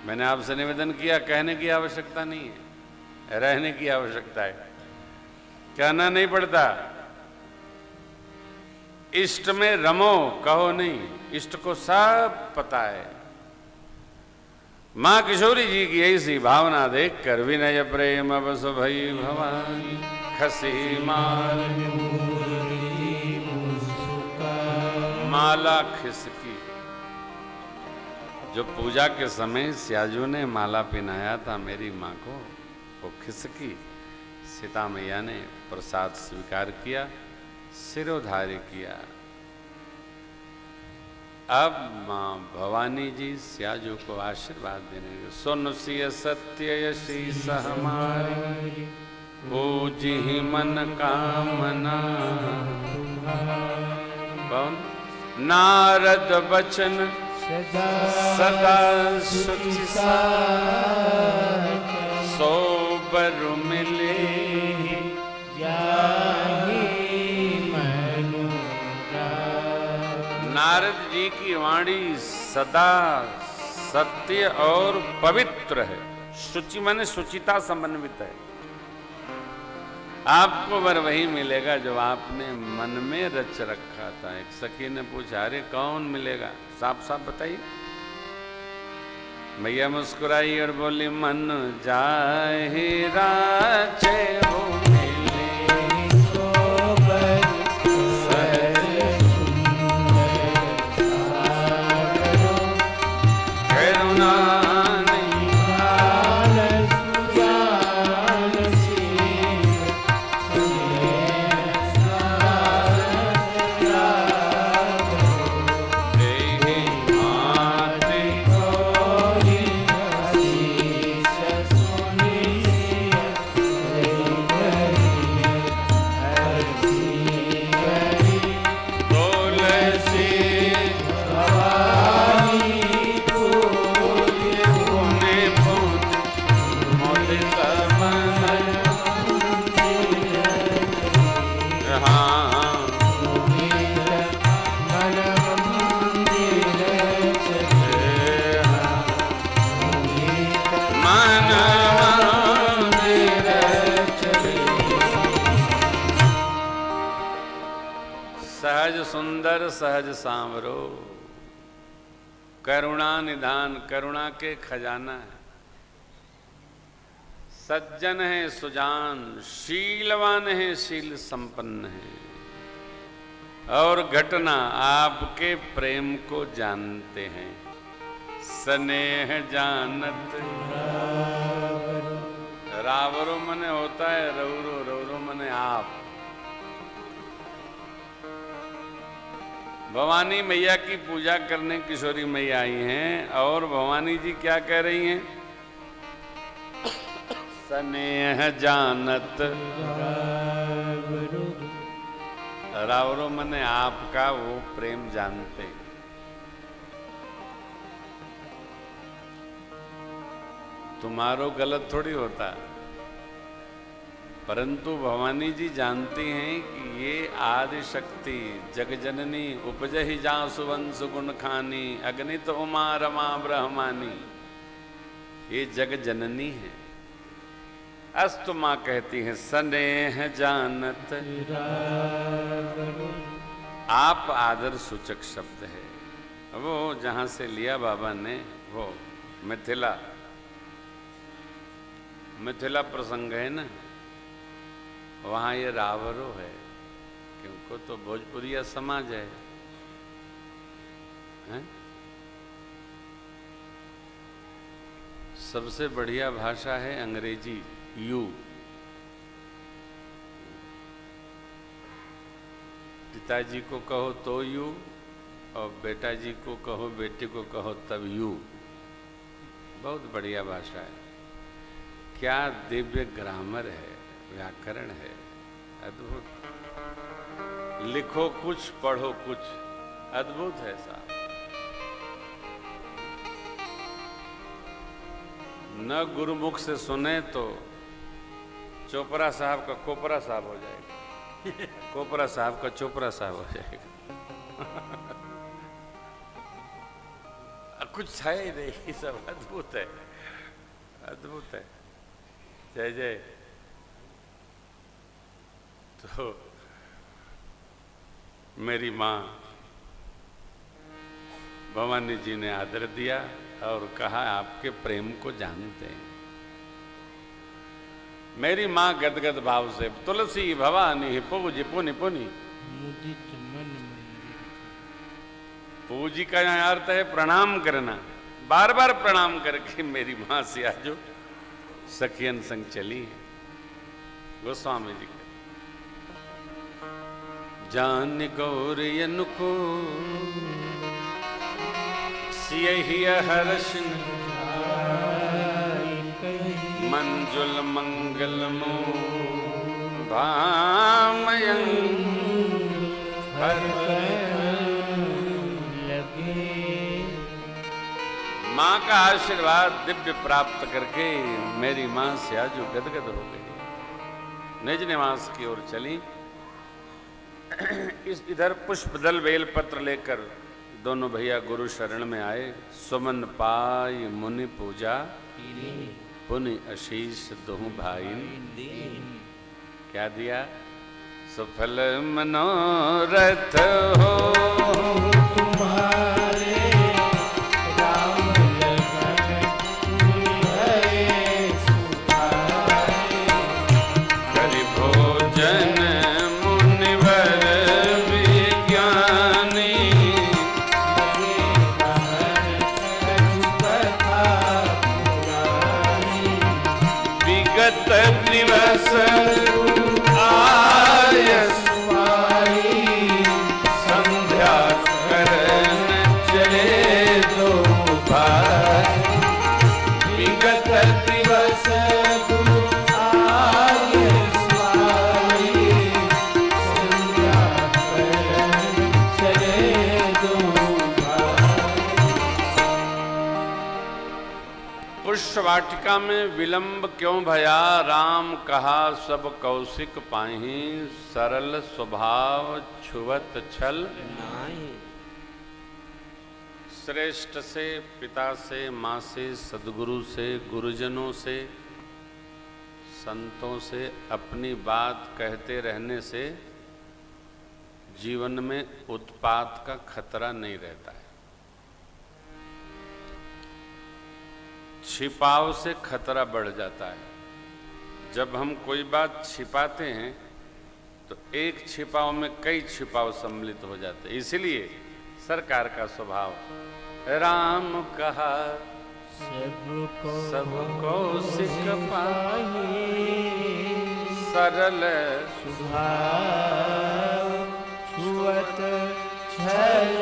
मैंने आपसे निवेदन किया, कहने की आवश्यकता नहीं है, रहने की आवश्यकता है। कहना नहीं पड़ता, इष्ट में रमो कहो नहीं, इष्ट को सब पता है। मां किशोरी जी की ऐसी भावना देख कर विनय प्रेम बस भई भवानी खसी माला खिसकी। जो पूजा के समय स्याजू ने माला पहनाया था मेरी माँ को, वो खिसकी। सीता मैया ने प्रसाद स्वीकार किया, सिरोधार्य किया। अब माँ भवानी जी स्याजू को आशीर्वाद देने लगे। सुनसिय सत्य शीस हमारी, पूजी मन कामना। कौन? नारद बचन सदा शुचि सो बरु मिले नारद जी की वाणी सदा सत्य और पवित्र है। शुचि माने शुचिता समन्वित है। आपको वर वही मिलेगा जो आपने मन में रच रखा था। एक सखी ने पूछा, अरे कौन मिलेगा, साफ साफ बताइए। मैया मुस्कुराई और बोली, मन जाहे राचे वो मिले सोबर सहज करुणा सुंदर सहज सांवरो। करुणा निधान, करुणा के खजाना है। सज्जन है सुजान, शीलवान है, शील संपन्न है। और घटना आपके प्रेम को जानते हैं। स्नेह जानत रावरो मने होता है रौरो, रौरो मने आप। भवानी मैया की पूजा करने किशोरी मैया आई हैं और भवानी जी क्या कह रही हैं? स्नेह जानत रावरो मने आपका वो प्रेम जानते। तुम्हारो गलत थोड़ी होता, परंतु भवानी जी जानती हैं कि ये आदि शक्ति जगजननी उपजहि जासु वंशु गुण खानी अग्नित उमा रमा ब्रह्मानी, ये जग जननी है। अस्तु माँ कहती हैं स्नेह जानत, आप आदर सूचक शब्द है। वो जहाँ से लिया बाबा ने, वो मिथिला, मिथिला प्रसंग है ना, वहाँ ये रावरो है, क्योंकि तो भोजपुरिया समाज है, हैं? सबसे बढ़िया भाषा है अंग्रेजी, यू। पिताजी को कहो तो यू, और बेटा जी को कहो, बेटी को कहो तब यू। बहुत बढ़िया भाषा है। क्या दिव्य ग्रामर है, व्याकरण है, अद्भुत। लिखो कुछ पढ़ो कुछ, अद्भुत है साहब। न गुरुमुख से सुने तो चोपड़ा साहब का कोपरा साहब हो जाएगा, कोपरा साहब का चोपड़ा साहब हो जाएगा। कुछ है ही नहीं, सब अद्भुत है, अद्भुत है। जय जय। तो मेरी माँ भवानी जी ने आदर दिया और कहा आपके प्रेम को जानते हैं। मेरी माँ गदगद भाव से तुलसी भवानी पूज पुनि पुनि, पूजी का यहाँ अर्थ है प्रणाम करना, बार बार प्रणाम करके मेरी माँ से आजो सखियन संग चली। गोस्वामी जी जान गौरियन को सियहि हर्ष मंजुल मंगल भामयं माँ का आशीर्वाद दिव्य प्राप्त करके मेरी माँ से आज गदगद हो गई, निज निवास की ओर चली। इस इधर पुष्पदल बेलपत्र लेकर दोनों भैया गुरु शरण में आए। सुमन पाई मुनि पूजा पुनि आशीष दोहु भाई। क्या दिया? सफल मनोरथ हो तुम्हारे राम लखन भये सुखाए। करि भोजन मुनिवर विज्ञानी विगत दिवस वाटिका में विलंब क्यों भया, राम कहा सब कौशिक पाही। सरल स्वभाव छुवत छल नाही। श्रेष्ठ से, पिता से, माँ से, सदगुरु से, गुरुजनों से, संतों से अपनी बात कहते रहने से जीवन में उत्पात का खतरा नहीं रहता है। छिपाव से खतरा बढ़ जाता है। जब हम कोई बात छिपाते हैं तो एक छिपाव में कई छिपाव सम्मिलित हो जाते हैं। इसलिए सरकार का स्वभाव, राम कहा सबको सिख पाही। सरल स्वभाव छुअत छल।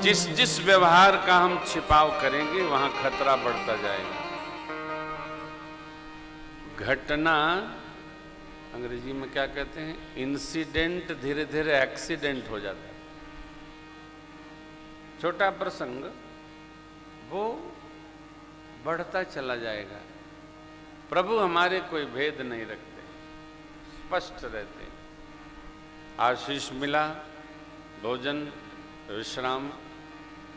जिस जिस व्यवहार का हम छिपाव करेंगे वहां खतरा बढ़ता जाएगा। घटना अंग्रेजी में क्या कहते हैं, इंसिडेंट धीरे धीरे एक्सीडेंट हो जाता है। छोटा प्रसंग वो बढ़ता चला जाएगा। प्रभु हमारे कोई भेद नहीं रखते, स्पष्ट रहते। आशीष मिला, भोजन, विश्राम,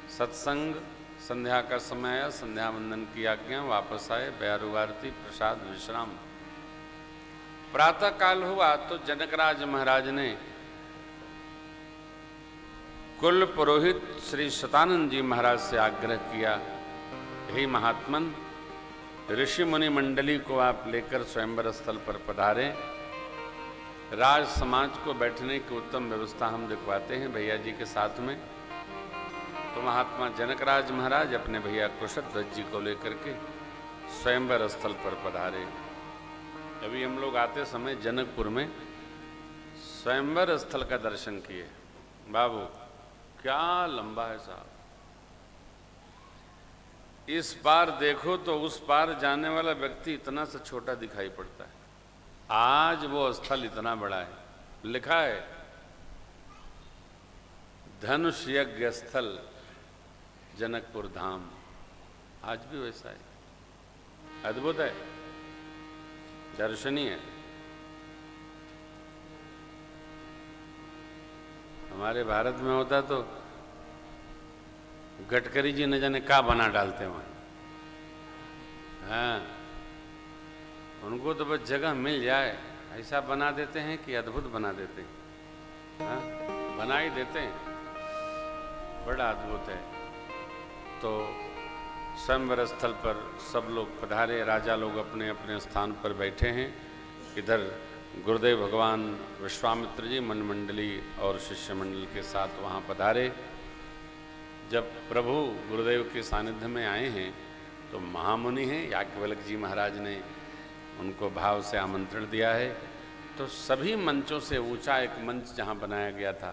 सत्संग, संध्या का समय आया, संध्या वंदन की आज्ञा, वापस आए, बैरू आरती, प्रसाद, विश्राम। प्रातः काल हुआ तो जनकराज महाराज ने कुल पुरोहित श्री शतानंद जी महाराज से आग्रह किया, हे महात्मन, ऋषि मुनि मंडली को आप लेकर स्वयंवर स्थल पर पधारें। राज समाज को बैठने की उत्तम व्यवस्था हम दिखवाते हैं भैया जी के साथ में। तो महात्मा जनकराज महाराज अपने भैया कुशध्वज जी को लेकर के स्वयंवर स्थल पर पधारे। अभी हम लोग आते समय जनकपुर में स्वयंवर स्थल का दर्शन किए। बाबू क्या लंबा है साहब, इस पार देखो तो उस पार जाने वाला व्यक्ति इतना सा छोटा दिखाई पड़ता है। आज वो स्थल इतना बड़ा है, लिखा है धनुष यज्ञ स्थल जनकपुर धाम। आज भी वैसा है, अद्भुत है, दर्शनीय है। हमारे भारत में होता तो गडकरी जी न जाने क्या बना डालते वहाँ। हाँ, उनको तो बस जगह मिल जाए ऐसा बना देते हैं कि अद्भुत बना देते हैं। हाँ, बना ही देते हैं, बड़ा अद्भुत है। तो स्वयंवर स्थल पर सब लोग पधारे, राजा लोग अपने अपने स्थान पर बैठे हैं। इधर गुरुदेव भगवान विश्वामित्र जी मनमंडली और शिष्य मंडल के साथ वहाँ पधारे। जब प्रभु गुरुदेव के सानिध्य में आए हैं तो महामुनि हैं याज्ञवल्क्य जी महाराज ने उनको भाव से आमंत्रण दिया है। तो सभी मंचों से ऊंचा एक मंच जहाँ बनाया गया था,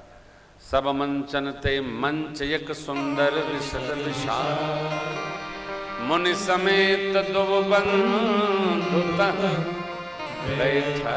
सब मंचन ते मंच एक सुंदर विशद विशाल, मुनि समेत दो बंधु बैठा